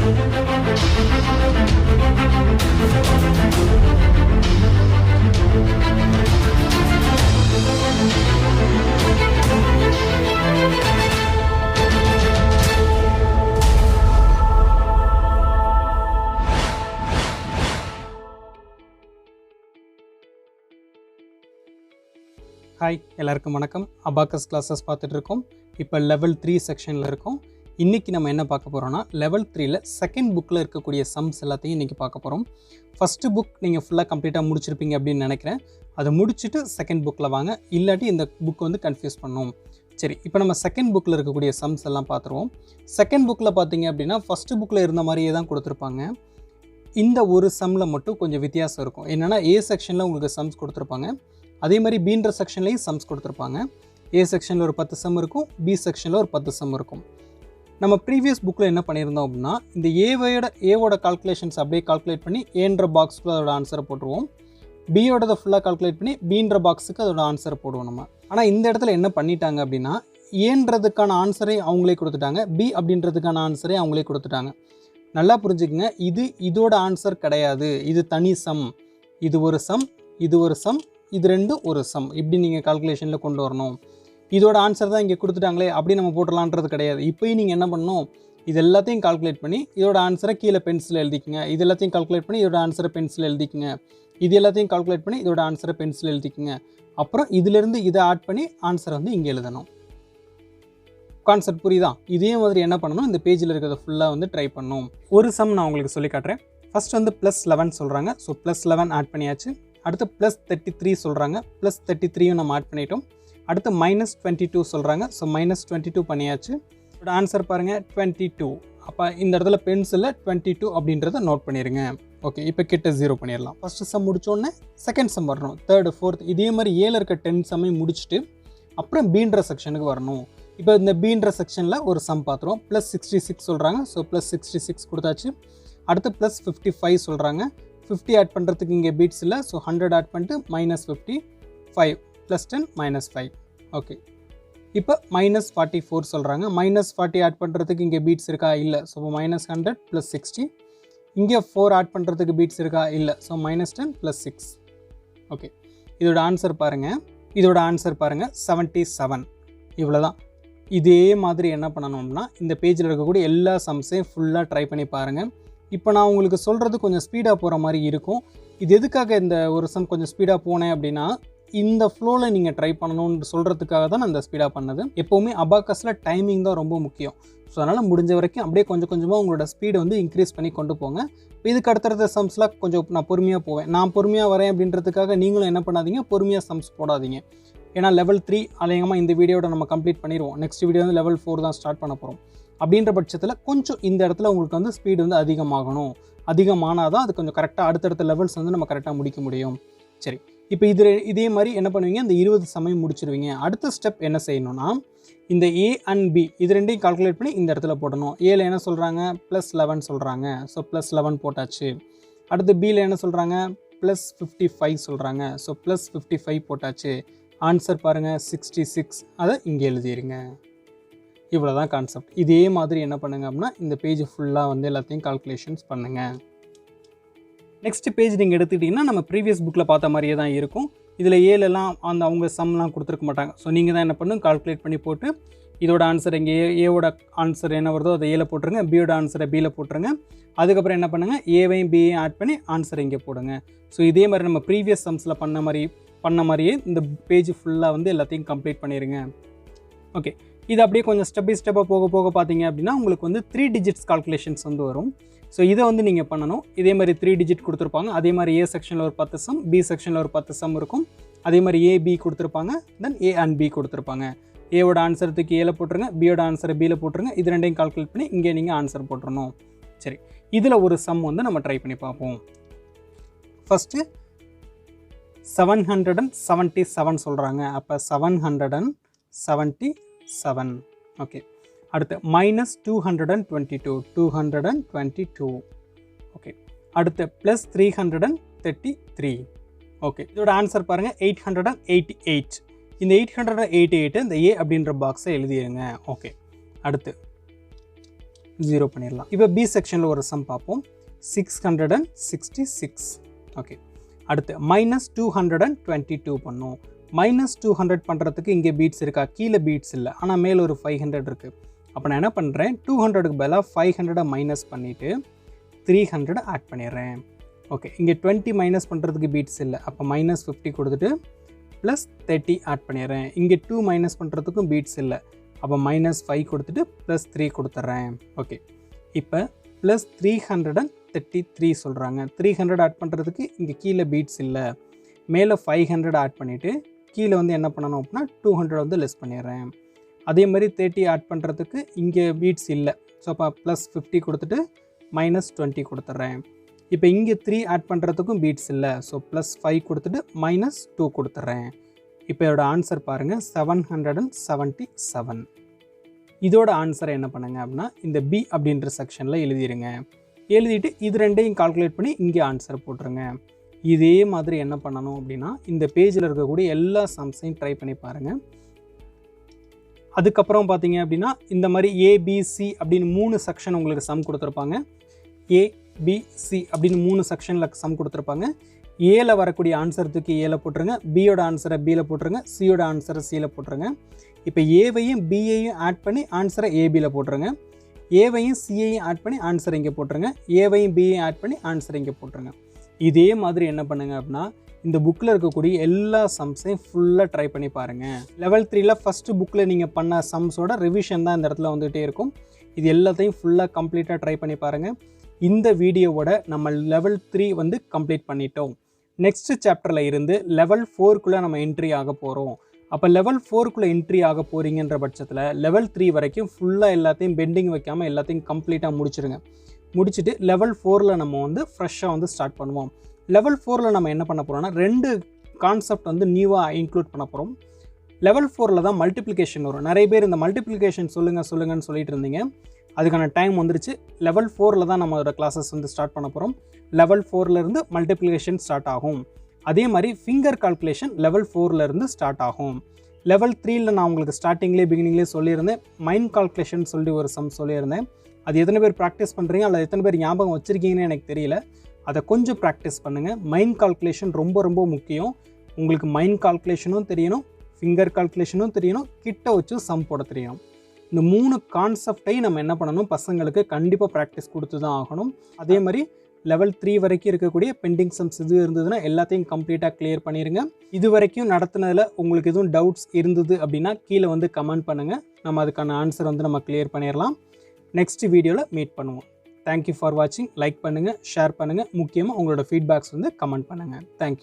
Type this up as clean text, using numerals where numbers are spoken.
Hi, எல்லாருக்கும் வணக்கம். Abacus classes பார்த்துட்டு இருக்கோம். இப்போ லெவல் 3 செக்ஷனில் இருக்கோம். இன்றைக்கி நம்ம என்ன பார்க்க போகிறோம்னா, லெவல் 3ல் செகண்ட் புக்கில் இருக்கக்கூடிய சம்ஸ் எல்லாத்தையும் இன்றைக்கி பார்க்க போகிறோம். ஃபஸ்ட்டு புக் நீங்கள் ஃபுல்லாக கம்ப்ளீட்டாக முடிச்சிருப்பீங்க அப்படின்னு நினைக்கிறேன். அதை முடிச்சுட்டு செகண்ட் புக்கில் வாங்க, இல்லாட்டி இந்த புக் வந்து கன்ஃபியூஸ் பண்ணும். சரி, இப்போ நம்ம செகண்ட் புக்கில் இருக்கக்கூடிய சம்ஸ் எல்லாம் பார்த்துருவோம். செகண்ட் புக்கில் பார்த்தீங்க அப்படின்னா ஃபஸ்ட்டு புக்கில் இருந்த மாதிரியே தான் கொடுத்துருப்பாங்க. இந்த ஒரு சம்மில் மட்டும் கொஞ்சம் வித்தியாசம் இருக்கும். என்னென்னா ஏ செக்ஷனில் உங்களுக்கு சம்ஸ் கொடுத்துருப்பாங்க, அதே மாதிரி பீன்ற செக்ஷன்லேயும் சம்ஸ் கொடுத்துருப்பாங்க. ஏ செக்ஷனில் ஒரு 10 சம் இருக்கும், பி செக்ஷனில் ஒரு 10 சம் இருக்கும். நம்ம ப்ரீவியஸ் புக்கில் என்ன பண்ணியிருந்தோம் அப்படின்னா, இந்த ஏவோட கால்குலேஷன்ஸ் அப்படியே கால்குலேட் பண்ணி ஏன்ற பாக்ஸுக்கு அதோட ஆன்சரை போட்டுருவோம். பியோடதை ஃபுல்லாக கால்குலேட் பண்ணி பீன்ற பாக்ஸுக்கு அதோட ஆன்சரை போடுவோம் நம்ம. ஆனால் இந்த இடத்துல என்ன பண்ணிட்டாங்க அப்படின்னா, ஏன்றதுக்கான ஆன்சரை அவங்களே கொடுத்துட்டாங்க, பி அப்படின்றதுக்கான ஆன்சரை அவங்களே கொடுத்துட்டாங்க. நல்லா புரிஞ்சுக்குங்க, இதோட ஆன்சர் கிடையாது, இது தனி சம், இது ஒரு சம், இது ஒரு சம், இது ரெண்டும் ஒரு சம், இப்படி நீங்கள் கால்குலேஷனில் கொண்டு வரணும். இதோட ஆன்சர் தான் இங்கே கொடுத்துட்டாங்களே அப்படி நம்ம போட்டலான்றது கிடையாது. இப்போயும் நீங்கள் என்ன பண்ணணும், இது எல்லாத்தையும் கால்குலேட் பண்ணி இதோட ஆன்சரை கீழே பென்சில் எழுதிக்குங்க, இது எல்லாத்தையும் கால்குலேட் பண்ணி இதோட ஆன்சரை பென்சில் எழுதிக்குங்க, இது எல்லாத்தையும் கால்குலேட் பண்ணி இதோட ஆன்சரை பென்சில் எழுதிக்குங்க. அப்புறம் இதிலேருந்து இதை ஆட் பண்ணி ஆன்சரை வந்து இங்கே எழுதணும். கான்செப்ட் புரியுதா? இதே மாதிரி என்ன பண்ணணும், இந்த பேஜில் இருக்கிறத ஃபுல்லாக வந்து ட்ரை பண்ணணும். ஒரு சம் நான் உங்களுக்கு சொல்லி காட்டுறேன். ஃபஸ்ட் வந்து +11 சொல்கிறாங்க. ஸோ +11 ஆட் பண்ணியாச்சு. அடுத்து +33 சொல்கிறாங்க, +33யும் நம்ம ஆட் பண்ணிட்டோம். அடுத்து -22 சொல்கிறாங்க. ஸோ -22 பண்ணியாச்சு. இதோட ஆன்சர் பாருங்கள் 22. அப்போ இந்த இடத்துல பென்சிலில் 22 அப்படின்றத நோட் பண்ணிடுங்க. ஓகே, இப்போ கிட்ட 0 பண்ணிடலாம். ஃபஸ்ட்டு சம் முடித்தோடனே செகண்ட் சம் வரணும், தேர்டு, ஃபோர்த், இதே மாதிரி ஏல இருக்க 10 சம்மையும் முடிச்சுட்டு அப்புறம் பீன்ற செக்ஷனுக்கு வரணும். இப்போ இந்த பீன்ற செக்ஷனில் ஒரு சம் பார்த்துருவோம். +66 சொல்கிறாங்க. ஸோ +66 கொடுத்தாச்சு. அடுத்து +55 சொல்கிறாங்க. 50 ஆட் பண்ணுறதுக்கு இங்கே பீட்ஸ் இல்லை. ஸோ 100 ஆட் பண்ணிட்டு -50, 5 +10 -5. ஓகே, இப்போ -44 சொல்கிறாங்க. -40 ஆட் பண்ணுறதுக்கு இங்கே பீட்ஸ் இருக்கா? இல்லை. ஸோ -100 +60. இங்கே 4 ஆட் பண்ணுறதுக்கு பீட்ஸ் இருக்கா? இல்லை. ஸோ -10 +6. ஓகே, இதோட ஆன்சர் பாருங்கள், 77. இவ்வளோ தான். இதே மாதிரி என்ன பண்ணணும்னா, இந்த பேஜில் இருக்கக்கூடிய எல்லா சம்ஸையும் ஃபுல்லாக ட்ரை பண்ணி பாருங்கள். இப்போ நான் உங்களுக்கு சொல்கிறது கொஞ்சம் ஸ்பீடாக போகிற மாதிரி இருக்கும். இது எதுக்காக இந்த ஒரு சம் கொஞ்சம் ஸ்பீடாக போனேன் அப்படின்னா, இந்த ஃப்ளோவில் நீங்கள் ட்ரை பண்ணணும்னு சொல்கிறதுக்காக தான் நான் இந்த ஸ்பீடாக பண்ணது. எப்போவுமே அபாக்கஸில் டைமிங் தான் ரொம்ப முக்கியம். ஸோ அதனால் முடிஞ்ச வரைக்கும் அப்படியே கொஞ்சம் கொஞ்சமாக உங்களோட ஸ்பீடை வந்து இன்க்ரீஸ் பண்ணி கொண்டு போங்க. இப்போ இதுக்கு அடுத்தடுத்த சம்ஸ்லாம் கொஞ்சம் நான் பொறுமையாக போவேன். நான் பொறுமையாக வரேன் அப்படின்றதுக்காக நீங்களும் என்ன பண்ணாதீங்க, பொறுமையாக சம்ஸ் போடாதீங்க. ஏன்னா லெவல் 3 அநேகமாக இந்த வீடியோட நம்ம கம்ப்ளீட் பண்ணிடுவோம். நெக்ஸ்ட் வீடியோ வந்து லெவல் 4 தான் ஸ்டார்ட் பண்ண போகிறோம். அப்படின்ற பட்சத்தில் கொஞ்சம் இந்த இடத்துல உங்களுக்கு வந்து ஸ்பீடு வந்து அதிகமானால் தான் அது கொஞ்சம் கரெக்டாக அடுத்தடுத்த லெவல்ஸ் வந்து நம்ம கரெக்டாக முடிக்க முடியும். சரி, இப்போ இதே மாதிரி என்ன பண்ணுவீங்க, இந்த 20 சமயம் முடிச்சிருவீங்க. அடுத்த ஸ்டெப் என்ன செய்யணும்னா, இந்த A and B இது ரெண்டையும் கால்குலேட் பண்ணி இந்த இடத்துல போடணும். ஏல என்ன சொல்கிறாங்க, +11 சொல்கிறாங்க. ஸோ +11 போட்டாச்சு. அடுத்து பியில் என்ன சொல்கிறாங்க, +55 சொல்கிறாங்க. ஸோ +55 போட்டாச்சு. ஆன்சர் பாருங்கள் 66. அதை இங்கே எழுதிடுங்க. இவ்வளோ தான் கான்செப்ட். இதே மாதிரி என்ன பண்ணுங்க அப்படின்னா, இந்த பேஜ் ஃபுல்லாக வந்து எல்லாத்தையும் கால்குலேஷன்ஸ் பண்ணுங்கள். நெக்ஸ்ட் பேஜ் நீங்கள் எடுத்துக்கிட்டிங்கன்னா நம்ம ப்ரீவியஸ் புக்கில் பார்த்த மாதிரியே தான் இருக்கும். இதில் ஏலெல்லாம் அவங்க சம்லாம் கொடுத்துருக்க மாட்டாங்க. ஸோ நீங்கள் தான் என்ன பண்ணுங்க, கால்குலேட் பண்ணி போட்டு இதோட ஆன்சர் இங்கே ஏவோட ஆன்சர் என்ன வருதோ அதை ஏல போட்டுருங்க, பியோட ஆன்சரை பியில் போட்டுருங்க. அதுக்கப்புறம் என்ன பண்ணுங்கள், ஏவையும் பியையும் ஆட் பண்ணி ஆன்சரை இங்கே போடுங்க. ஸோ இதே மாதிரி நம்ம ப்ரீவியஸ் சம்ஸில் பண்ண மாதிரியே இந்த பேஜ் ஃபுல்லாக வந்து எல்லாத்தையும் கம்ப்ளீட் பண்ணிடுங்க. ஓகே, இது அப்படியே கொஞ்சம் ஸ்டெப் பை ஸ்டெப்பாக போக பார்த்தீங்க அப்படின்னா உங்களுக்கு வந்து 3 டிஜிட்ஸ் கால்குலேஷன்ஸ் வந்து வரும். ஸோ இதை வந்து நீங்கள் பண்ணணும். இதே மாதிரி 3 டிஜிட் கொடுத்துருப்பாங்க. அதே மாதிரி ஏ செக்ஷனில் ஒரு 10 சம், பி செக்ஷனில் ஒரு 10 சம் இருக்கும். அதே மாதிரி ஏபி கொடுத்துருப்பாங்க, தென் ஏ அண்ட் பி கொடுத்துருப்பாங்க. ஏவோட ஆன்சர் தூக்கி ஏல போட்டுருங்க, பியோட ஆன்சரை பியில் போட்டுருங்க. இது ரெண்டையும் கால்குலேட் பண்ணி இங்கே நீங்கள் ஆன்சர் போட்டுருணும். சரி, இதில் ஒரு சம் வந்து நம்ம ட்ரை பண்ணி பார்ப்போம். ஃபஸ்ட்டு 777 சொல்கிறாங்க. அப்போ 777. ஓகே, அடுத்து -222. ஓகே, அடுத்து +333. ஓகே, இதோட ஆன்சர் பாருங்கள் 888. இந்த 888 இந்த ஏ அப்படின்ற பாக்ஸை எழுதிடுங்க. ஓகே, அடுத்து 0 பண்ணிடலாம். இப்போ பி செக்ஷனில் ஒரு சம் பார்ப்போம். 666. ஓகே, அடுத்து -222 பண்ணோம். -200 பண்ணுறதுக்கு இங்கே பீட்ஸ் இருக்கா? கீழே பீட்ஸ் இல்லை, ஆனால் மேலே ஒரு 500 இருக்குது. அப்போ நான் என்ன பண்ணுறேன், 200க்கு பதிலாக 500 மைனஸ் பண்ணிவிட்டு 300 ஆட் பண்ணிடுறேன். ஓகே, இங்கே 20 மைனஸ் பண்ணுறதுக்கு பீட்ஸ் இல்லை, அப்போ -50 கொடுத்துட்டு ப்ளஸ் 30 ஆட் பண்ணிடுறேன். இங்கே 2 மைனஸ் பண்ணுறதுக்கும் பீட்ஸ் இல்லை, அப்போ -5 கொடுத்துட்டு ப்ளஸ் 3 கொடுத்துட்றேன். ஓகே, இப்போ ப்ளஸ் 333 சொல்கிறாங்க. 300 ஆட் பண்ணுறதுக்கு இங்கே கீழே பீட்ஸ் இல்லை, மேலே 500 ஆட் பண்ணிவிட்டு கீழே வந்து என்ன பண்ணணும் அப்படின்னா 200 வந்து லெஸ் பண்ணிடுறேன். அதே மாதிரி 30 ஆட் பண்ணுறதுக்கு இங்கே பீட்ஸ் இல்லை, ஸோ அப்போ ப்ளஸ் 50 கொடுத்துட்டு -20 கொடுத்துட்றேன். இப்போ இங்கே 3 ஆட் பண்ணுறதுக்கும் பீட்ஸ் இல்லை, ஸோ ப்ளஸ் 5 கொடுத்துட்டு -2 கொடுத்துட்றேன். இப்போ இதோட ஆன்சர் பாருங்கள், 777. இதோட ஆன்சரை என்ன பண்ணுங்க அப்படின்னா இந்த பி அப்படின்ற செக்ஷனில் எழுதிடுங்க. எழுதிட்டு இது ரெண்டையும் கால்குலேட் பண்ணி இங்கே ஆன்சர் போட்டுருங்க. இதே மாதிரி என்ன பண்ணணும் அப்படின்னா இந்த பேஜில் இருக்கக்கூடிய எல்லா சம்ஸையும் ட்ரை பண்ணி பாருங்கள். அதுக்கப்புறம் பார்த்தீங்க அப்படின்னா இந்த மாதிரி ஏபிசி அப்படின்னு 3 செக்ஷன் உங்களுக்கு சம் கொடுத்துருப்பாங்க. ஏபிசி அப்படின்னு 3 செக்ஷனில் சம் கொடுத்துருப்பாங்க. ஏல வரக்கூடிய ஆன்சர் தூக்கி ஏல போட்டுருங்க, பியோட ஆன்சரை பியில் போட்டுருங்க, சியோட ஆன்சரை சியில் போட்டுருங்க. இப்போ ஏவையும் பியையும் ஆட் பண்ணி ஆன்சரை ஏபியில் போட்டுருங்க, ஏவையும் சியையும் ஆட் பண்ணி ஆன்சர் இங்கே போட்டுருங்க, ஏவையும் பியையும் ஆட் பண்ணி ஆன்சர் இங்கே போட்டுருங்க. இதே மாதிரி என்ன பண்ணுங்க அப்படின்னா இந்த புக்கில் இருக்கக்கூடிய எல்லா சம்ஸையும் ஃபுல்லாக ட்ரை பண்ணி பாருங்கள். லெவல் 3ல் ஃபஸ்ட்டு புக்கில் நீங்கள் பண்ண சம்ஸோட ரிவிஷன் தான் இந்த இடத்துல வந்துகிட்டே இருக்கும். இது எல்லாத்தையும் ஃபுல்லாக கம்ப்ளீட்டாக ட்ரை பண்ணி பாருங்கள். இந்த வீடியோவோட நம்ம லெவல் 3 வந்து கம்ப்ளீட் பண்ணிட்டோம். நெக்ஸ்ட் சாப்டரில் இருந்து லெவல் 4க்குள்ளே நம்ம என்ட்ரி ஆக போகிறோம். அப்போ லெவல் 4க்குள்ளே என்ட்ரி ஆக போகிறீங்கன்ற பட்சத்தில் லெவல் 3 வரைக்கும் ஃபுல்லாக எல்லாத்தையும் பெண்டிங் வைக்காமல் எல்லாத்தையும் கம்ப்ளீட்டாக முடிச்சிருங்க. முடிச்சுட்டு லெவல் 4ல் நம்ம வந்து ஃப்ரெஷ்ஷாக வந்து ஸ்டார்ட் பண்ணுவோம். லெவல் 4ல் நம்ம என்ன பண்ண போகிறோம்னா 2 கான்செப்ட் வந்து நியூவாக இன்க்ளூட் பண்ண போகிறோம். லெவல் 4ல் தான் மல்டிப்ளிகேஷன் வரும். நிறைய பேர் இந்த மல்டிப்ளிகேஷன் சொல்லுங்கன்னு சொல்லிட்டு இருந்தீங்க. அதுக்கான டைம் வந்துருச்சு. லெவல் 4ல் தான் நம்மளோட கிளாஸஸ் வந்து ஸ்டார்ட் பண்ண போகிறோம். லெவல் 4லேருந்து மல்டிப்ளிகேஷன் ஸ்டார்ட் ஆகும். அதே மாதிரி ஃபிங்கர் கால்குலேஷன் லெவல் 4லேருந்து ஸ்டார்ட் ஆகும். லெவல் 3ல் நான் உங்களுக்கு பிகினிங்லேயே சொல்லியிருந்தேன். மைண்ட் கால்குலேஷன் சொல்லி ஒரு சம் சொல்லியிருந்தேன். அது எத்தனை பேர் ப்ராக்டிஸ் பண்ணுறீங்க, அல்லது எத்தனை பேர் ஞாபகம் வச்சுருக்கீங்கன்னு எனக்கு தெரியல. அதை கொஞ்சம் ப்ராக்டிஸ் பண்ணுங்கள். மைண்ட் கால்குலேஷன் ரொம்ப ரொம்ப முக்கியம். உங்களுக்கு மைண்ட் கால்குலேஷனும் தெரியணும், ஃபிங்கர் கால்குலேஷனும் தெரியணும், கிட்ட வச்சு சம் போட தெரியணும். இந்த 3 கான்செப்டையும் நம்ம என்ன பண்ணணும், பசங்களுக்கு கண்டிப்பாக ப்ராக்டிஸ் கொடுத்து தான் ஆகணும். அதே மாதிரி லெவல் 3 வரைக்கும் இருக்கக்கூடிய பெண்டிங் சம்ஸ் இது இருந்ததுன்னா எல்லாத்தையும் கம்ப்ளீட்டாக கிளியர் பண்ணிடுங்க. இது வரைக்கும் நடத்துனதில் உங்களுக்கு எதுவும் டவுட்ஸ் இருந்தது அப்படின்னா கீழே வந்து கமெண்ட் பண்ணுங்கள். நம்ம அதுக்கான ஆன்சர் வந்து நம்ம கிளியர் பண்ணிடலாம். நெக்ஸ்ட் வீடியோவில் மீட் பண்ணுவோம். தேங்க்யூ ஃபார் வாட்சிங். லைக் பண்ணுங்கள், ஷேர் பண்ணுங்கள், முக்கியமாக உங்களோட ஃபீட்பேக்ஸ் வந்து கமெண்ட் பண்ணுங்கள். தேங்க்யூ.